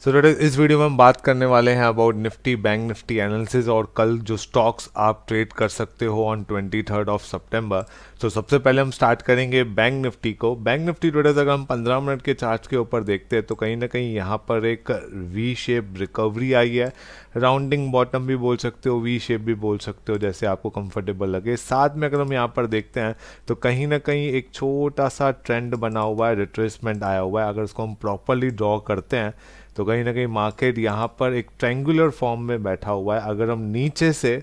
So today इस video में हम बात करने वाले हैं about Nifty bank Nifty analysis और कल जो स्टॉक्स आप ट्रेड कर सकते हो ऑन 23 सितंबर। तो सबसे पहले हम स्टार्ट करेंगे बैंक निफ्टी को। बैंक निफ्टी टुडे अगर हम 15 मिनट के चार्ट के ऊपर देखते हैं तो कहीं ना कहीं यहाँ पर एक वी शेप रिकवरी आई है। राउंडिंग बॉटम भी बोल सकते हो, वी शेप भी बोल सकते हो, जैसे आपको कंफर्टेबल लगे। साथ में अगर हम यहाँ पर देखते हैं तो कहीं ना कहीं एक छोटा सा ट्रेंड बना हुआ है, रिट्रेसमेंट आया हुआ है। अगर उसको हम प्रॉपरली ड्रॉ करते हैं तो कहीं ना कहीं मार्केट यहाँ पर एक ट्रायंगुलर फॉर्म में बैठा हुआ है। अगर हम नीचे से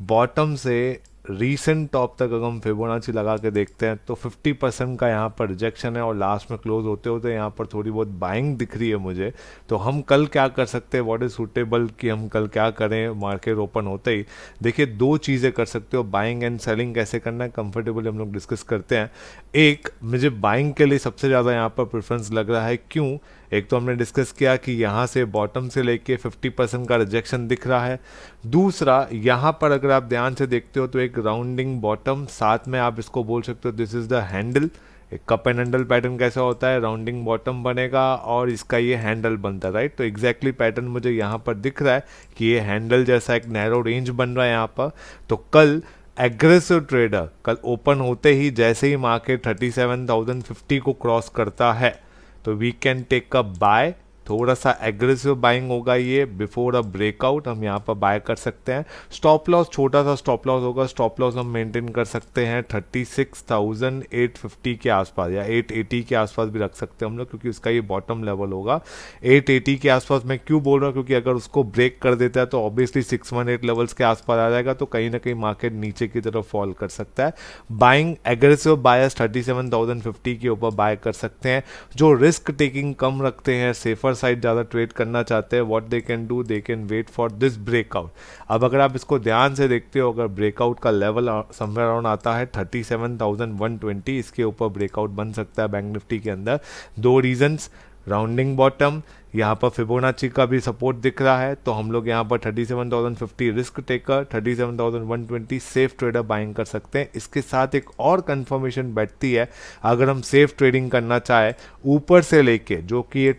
बॉटम से रीसेंट टॉप तक अगर हम फिबोनाची लगा के देखते हैं तो 50% का यहाँ पर रिजेक्शन है और लास्ट में क्लोज होते होते यहाँ पर थोड़ी बहुत बाइंग दिख रही है मुझे। तो हम कल क्या कर सकते हैं, व्हाट इज सूटेबल कि हम कल क्या करें मार्केट ओपन होते ही। देखिए, दो चीज़ें कर सकते हो, बाइंग एंड सेलिंग कैसे करना है कंफर्टेबली हम लोग डिस्कस करते हैं। एक, मुझे बाइंग के लिए सबसे ज़्यादा यहाँ पर प्रेफरेंस लग रहा है। क्यों? एक तो हमने डिस्कस किया कि यहाँ से बॉटम से लेके 50% का रिजेक्शन दिख रहा है। दूसरा, यहाँ पर अगर आप ध्यान से देखते हो तो एक राउंडिंग बॉटम, साथ में आप इसको बोल सकते हो दिस इज द हैंडल। एक कप एंड हैंडल पैटर्न कैसा होता है, राउंडिंग बॉटम बनेगा और इसका ये हैंडल बनता है, राइट। तो एग्जैक्टली पैटर्न मुझे यहाँ पर दिख रहा है कि ये हैंडल जैसा एक नैरो रेंज बन रहा है यहाँ पर। तो कल एग्रेसिव ट्रेडर कल ओपन होते ही जैसे ही मार्केट 37,050 को क्रॉस करता है तो we can take a buy. थोड़ा सा एग्रेसिव बाइंग होगा ये बिफोर अ ब्रेकआउट, हम यहाँ पर बाय कर सकते हैं। स्टॉप लॉस छोटा सा स्टॉप लॉस होगा, स्टॉप लॉस हम मेंटेन कर सकते हैं 36,850 के आसपास या 880 के आसपास भी रख सकते हैं हम लोग, क्योंकि उसका ये बॉटम लेवल होगा। 880 के आसपास मैं क्यों बोल रहा हूँ, क्योंकि अगर उसको ब्रेक कर देता है तो ऑब्वियसली 618 लेवल्स के आसपास आ जाएगा, तो कहीं ना कहीं मार्केट नीचे की तरफ फॉल कर सकता है। बाइंग एग्रेसिव बायस 37,050 के ऊपर बाय कर सकते हैं। जो रिस्क टेकिंग कम रखते हैं, सेफर साइड ज़्यादा ट्रेड करना चाहते हैं, what they can do, they can wait for this breakout. अब अगर आप इसको ध्यान से देखते हो, अगर ब्रेकआउट का लेवल समवेयर अराउंड आता है 37,120, इसके ऊपर ब्रेकआउट बन सकता है बैंक निफ्टी के अंदर। दो रीजंस, राउंडिंग बॉटम, यहाँ पर फिबोनाची का भी सपोर्ट दिख रहा है, तो हम लोग यहाँ पर 37,050 risk taker, 37,120 safe trader buying कर सकते हैं। इसके साथ एक और कंफर्मेशन बैठती है, अगर हम सेफ ट्रेडिंग करना चाहे ऊपर से लेके जो कि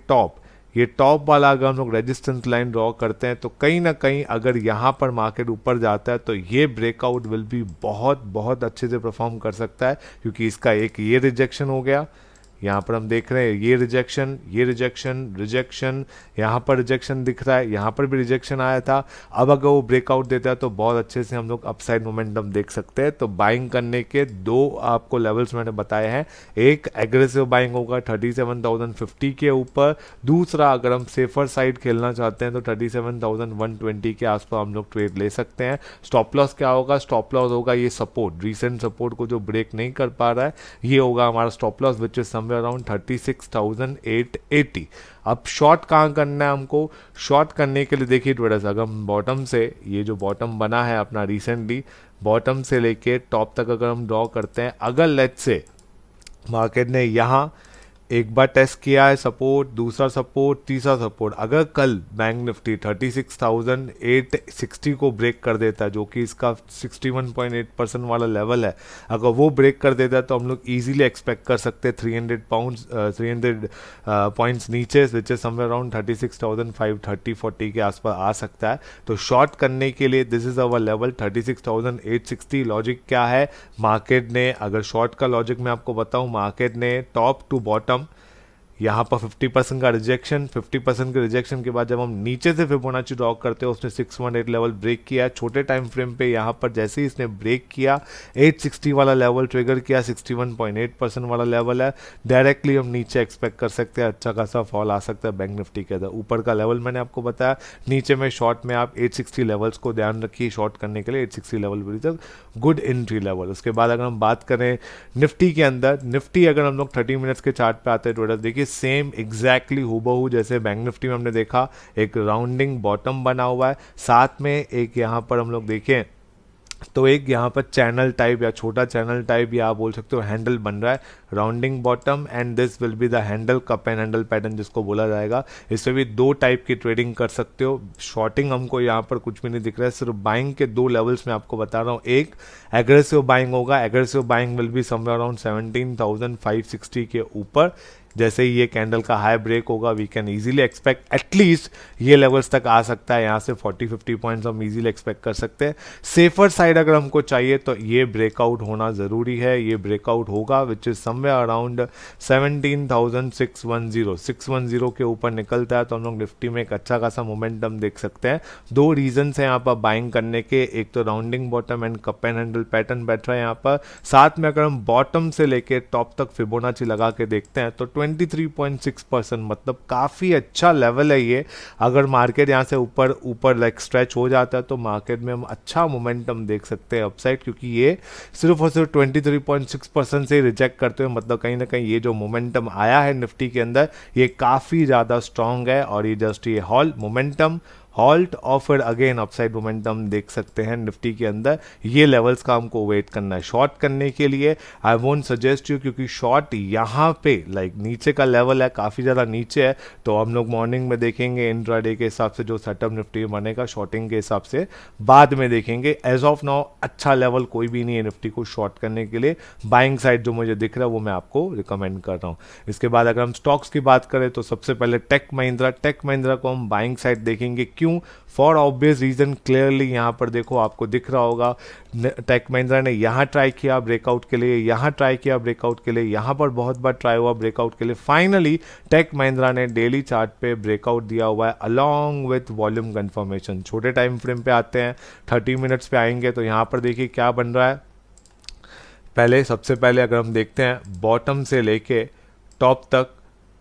ये टॉप वाला अगर हम लोग रेजिस्टेंस लाइन ड्रॉ करते हैं तो कहीं ना कहीं अगर यहाँ पर मार्केट ऊपर जाता है तो ये ब्रेकआउट विल भी बहुत बहुत अच्छे से परफॉर्म कर सकता है, क्योंकि इसका एक ये रिजेक्शन हो गया, यहाँ पर हम देख रहे हैं ये रिजेक्शन, ये रिजेक्शन, रिजेक्शन, यहाँ पर रिजेक्शन दिख रहा है, यहाँ पर भी रिजेक्शन आया था। अब अगर वो ब्रेकआउट देता है तो बहुत अच्छे से हम लोग अपसाइड मोमेंटम देख सकते हैं। तो बाइंग करने के दो आपको लेवल्स मैंने बताए हैं। एक एग्रेसिव बाइंग होगा 37,050 के ऊपर, दूसरा अगर हम सेफर साइड खेलना चाहते हैं तो 37,120 के आसपास हम लोग ट्रेड ले सकते हैं। स्टॉप लॉस क्या होगा? स्टॉप लॉस होगा ये सपोर्ट, रिसेंट सपोर्ट को जो ब्रेक नहीं कर पा रहा है, ये होगा हमारा stop loss which is around 36,880। अब शॉर्ट कहाँ करना है हमको? शॉर्ट करने के लिए देखिए ट्रेडर्स, अगर हम बॉटम से, ये जो बॉटम बना है अपना रिसेंटली, बॉटम से लेके टॉप तक अगर हम ड्रॉ करते हैं, अगर लेट्स से मार्केट ने यहाँ एक बार टेस्ट किया है सपोर्ट, दूसरा सपोर्ट, तीसरा सपोर्ट, अगर कल बैंक निफ्टी 36,860 को ब्रेक कर देता है, जो कि इसका 61.8% वाला लेवल है, अगर वो ब्रेक कर देता है तो हम लोग इजीली एक्सपेक्ट कर सकते हैं 300 पॉइंट्स नीचे, विच इज समवेयर अराउंड 36,530-40 के आसपास आ सकता है। तो शॉर्ट करने के लिए this is our level 36,860। Logic क्या है? मार्केट ने, अगर शॉर्ट का लॉजिक मैं आपको बताऊं, मार्केट ने टॉप टू बॉटम यहाँ पर 50% का रिजेक्शन, 50% के रिजेक्शन के बाद जब हम नीचे से फिबोनाची ड्रॉ करते हैं, उसने 618 लेवल ब्रेक किया है छोटे टाइम फ्रेम पे। यहाँ पर जैसे ही इसने ब्रेक किया, 860 वाला लेवल ट्रिगर किया, 61.8% वाला लेवल है, डायरेक्टली हम नीचे एक्सपेक्ट कर सकते हैं अच्छा खासा फॉल आ सकता है बैंक निफ्टी के अंदर। ऊपर का लेवल मैंने आपको बताया, नीचे में शॉर्ट में आप 860 लेवल्स को ध्यान रखिए शॉर्ट करने के लिए। 860 level will is good entry level. उसके बाद अगर हम बात करें निफ्टी के अंदर, निफ्टी अगर हम लोग 30 मिनट्स के चार्ट पे आते हैं ट्रेडर्स, देखिए सेम एग्जैक्टली हूबहू जैसे बैंक निफ्टी में हमने देखा, एक राउंडिंग बॉटम बना हुआ है, साथ में एक यहाँ पर हम लोग देखें तो एक यहाँ पर चैनल टाइप या छोटा चैनल टाइप या आप बोल सकते हो हैंडल बन रहा है, rounding bottom, and this will be the handle, cup and handle pattern जिसको बोला जाएगा। इसमें भी दो टाइप की ट्रेडिंग कर सकते हो। शॉर्टिंग हमको यहाँ पर कुछ भी नहीं दिख रहा है, सिर्फ बाइंग के दो लेवल्स में आपको बता रहा हूँ। एक एग्रेसिव बाइंग होगा, aggressive buying will be somewhere around 17,560 के ऊपर, जैसे ही ये कैंडल का हाई ब्रेक होगा we can easily expect at least ये लेवल्स तक आ सकता है, यहाँ से 40-50 पॉइंट्स हम इजीली एक्सपेक्ट कर सकते हैं। सेफर साइड अगर हमको चाहिए तो ये ब्रेकआउट होना ज़रूरी है, ये ब्रेकआउट होगा विच इज़ समवेयर अराउंड 17,610 610 के ऊपर निकलता है तो हम लोग निफ्टी में एक अच्छा खासा मोमेंटम देख सकते हैं। दो रीजंस हैं यहाँ पर बाइंग करने के, एक तो rounding bottom and cup and handle pattern बैठ रहा है यहाँ पर, साथ में अगर हम बॉटम से लेके टॉप तक फिबोनाची लगा के देखते हैं तो 23.6% मतलब काफ़ी अच्छा लेवल है ये। अगर मार्केट यहाँ से ऊपर लाइक स्ट्रेच हो जाता है तो मार्केट में हम अच्छा मोमेंटम देख सकते हैं अपसाइड, क्योंकि ये सिर्फ और सिर्फ 23.6% से रिजेक्ट करते हुए मतलब कहीं ना कहीं ये जो मोमेंटम आया है निफ्टी के अंदर ये काफ़ी ज़्यादा स्ट्रांग है और ये जस्ट ये हॉल्ट और फिर अगेन अपसाइड मोमेंटम देख सकते हैं निफ्टी के अंदर। ये लेवल्स का हमको वेट करना है शॉर्ट करने के लिए। आई वोंट सजेस्ट यू, क्योंकि शॉर्ट यहाँ पे लाइक नीचे का लेवल है, काफ़ी ज़्यादा नीचे है, तो हम लोग मॉर्निंग में देखेंगे इंट्राडे के हिसाब से जो सेटअप निफ्टी में बनेगा, शॉर्टिंग के हिसाब से बाद में देखेंगे। एज ऑफ नाउ अच्छा लेवल कोई भी नहीं है निफ्टी को शॉर्ट करने के लिए। बाइंग साइड जो मुझे दिख रहा है वो मैं आपको रिकमेंड कर रहा हूँ। इसके बाद अगर हम स्टॉक्स की बात करें तो सबसे पहले टेक महिंद्रा को हम बाइंग साइड देखेंगे। क्यों? फॉर ऑब्वियस रीजन, क्लियरली यहाँ पर देखो आपको दिख रहा होगा टेक महिंद्रा ने यहाँ ट्राई किया ब्रेकआउट के लिए, यहाँ ट्राई किया ब्रेकआउट के लिए, यहाँ पर बहुत बार ट्राई हुआ ब्रेकआउट के लिए। फाइनली टेक महिंद्रा ने डेली चार्ट पे ब्रेकआउट दिया हुआ है अलॉन्ग विथ वॉल्यूम कंफर्मेशन। छोटे टाइम फ्रेम पे आते हैं, 30 मिनट्स पे आएंगे तो यहाँ पर देखिए क्या बन रहा है। सबसे पहले अगर हम देखते हैं बॉटम से लेके टॉप तक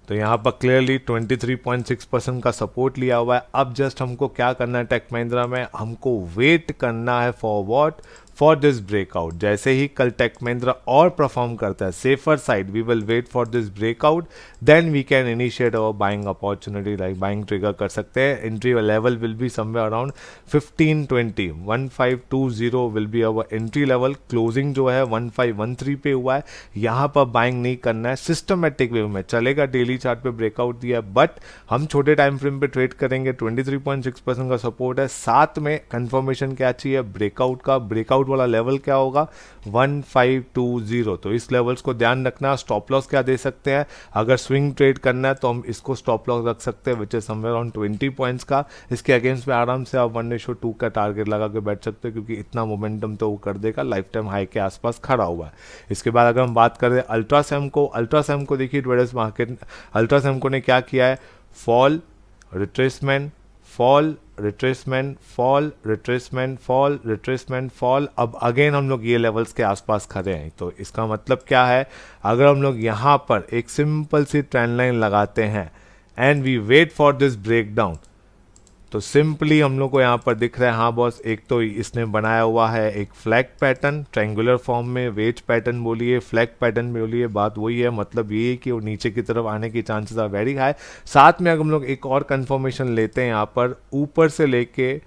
तो यहाँ पर क्लियरली 23.6% का सपोर्ट लिया हुआ है। अब जस्ट हमको क्या करना है टेक महिंद्रा में, हमको वेट करना है for what, for this breakout. जैसे ही कल टेक महिंद्रा और परफॉर्म करता है safer side, we will wait for this breakout, then we can initiate our buying opportunity, like buying trigger कर सकते हैं। Entry level will be somewhere around 1520 will be our entry level. Closing जो है 1513 पे हुआ है, यहाँ पर बाइंग नहीं करना है, सिस्टमेटिक वे में चलेगा। डेली चार्ट पे ब्रेकआउट दिया, बट हम छोटे टाइम फ्रेम पे ट्रेड करेंगे। 23.6% का सपोर्ट है, साथ में कंफर्मेशन क्या चाहिए ब्रेकआउट का। ब्रेकआउट वाला लेवल क्या होगा 1520, तो इस लेवल्स को ध्यान रखना। स्टॉप लॉस क्या दे सकते हैं, अगर स्विंग ट्रेड करना है तो हम इसको स्टॉप लॉस रख सकते हैं विच इज समवेयर अराउंड 20 पॉइंट्स का। इसके अगेंस्ट में आराम से आप 1:2 का टारगेट लगा के बैठ सकते हैं, क्योंकि इतना मोमेंटम तो वो कर देगा, लाइफ टाइम हाई के आसपास खड़ा हुआ है। इसके बाद अगर हम बात करें अल्ट्रासैम को देखिए ट्रेडर्स मार्केट अल्ट्रासैम ने क्या किया है, fall retracement fall retracement fall retracement fall retracement fall. अब अगेन हम लोग ये लेवल्स के आसपास खड़े हैं, तो इसका मतलब क्या है, अगर हम लोग यहाँ पर एक सिंपल सी ट्रेंड लाइन लगाते हैं and we wait for this break down, तो सिंपली हम लोग को यहाँ पर दिख रहा है, हाँ बॉस, एक तो इसने बनाया हुआ है एक फ्लैग पैटर्न ट्रायंगुलर फॉर्म में, वेज पैटर्न बोलिए फ्लैग पैटर्न बोलिए, बात वही है। मतलब ये है कि वो नीचे की तरफ आने की चांसेस आर वेरी हाई। साथ में अगर हम लोग एक और कंफर्मेशन लेते हैं यहाँ पर ऊपर से लेके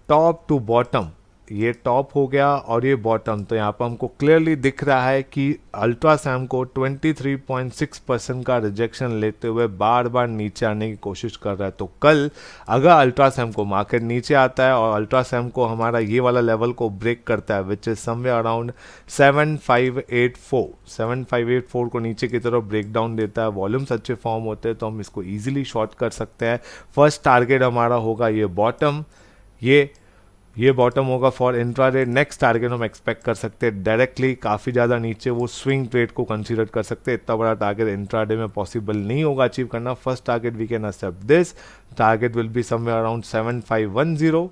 टॉप टू बॉटम, ये टॉप हो गया और ये बॉटम, तो यहाँ पर हमको क्लियरली दिख रहा है कि अल्ट्रासैम को 23.6% का रिजेक्शन लेते हुए बार बार नीचे आने की कोशिश कर रहा है। तो कल अगर अल्ट्रासैम को मार्केट नीचे आता है और अल्ट्रासैम को हमारा ये वाला लेवल को ब्रेक करता है विच इज समवेयर अराउंड 7584 को नीचे की तरफ ब्रेक डाउन देता है, वॉल्यूम्स अच्छे फॉर्म होते हैं, तो हम इसको ईजिली शॉर्ट कर सकते हैं। फर्स्ट टारगेट हमारा होगा ये बॉटम, ये बॉटम होगा फॉर इंट्राडे। नेक्स्ट टारगेट हम एक्सपेक्ट कर सकते हैं डायरेक्टली काफ़ी ज़्यादा नीचे, वो स्विंग ट्रेड को कंसीडर कर सकते हैं। इतना बड़ा टारगेट इंट्राडे में पॉसिबल नहीं होगा अचीव करना। First target we can accept this, target will be somewhere around 7510।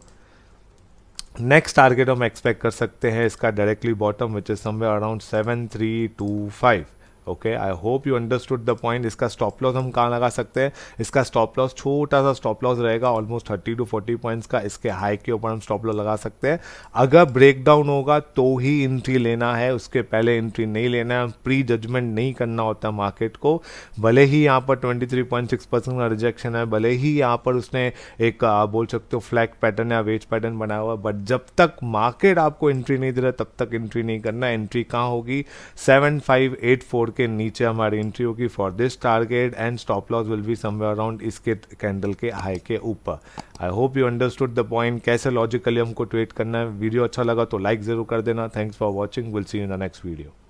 Next target हम एक्सपेक्ट कर सकते हैं इसका directly bottom which is somewhere around 7325। Okay, I hope you understood the point. इसका स्टॉप लॉस हम कहाँ लगा सकते हैं, इसका स्टॉप लॉस छोटा सा स्टॉप लॉस रहेगा ऑलमोस्ट 30 to 40 पॉइंट्स का। इसके हाई के ऊपर हम स्टॉप लॉस लगा सकते हैं। अगर ब्रेक डाउन होगा तो ही एंट्री लेना है, उसके पहले एंट्री नहीं लेना है। प्री जजमेंट नहीं करना होता मार्केट को। भले ही यहाँ पर 23.6% का रिजेक्शन है, भले ही यहाँ पर उसने एक बोल सकते हो फ्लैग पैटर्न या वेज पैटर्न बनाया हुआ, बट जब तक मार्केट आपको एंट्री नहीं दे रहा तब तक एंट्री नहीं करना। एंट्री कहाँ होगी 7584 के नीचे हमारी एंट्री होगी for this target and stop loss will be somewhere around इसके कैंडल के हाई के ऊपर। आई hope you understood the point, कैसे लॉजिकली हमको ट्रेड करना है। वीडियो अच्छा लगा तो लाइक जरूर कर देना। Thanks for watching, will see you in the next video.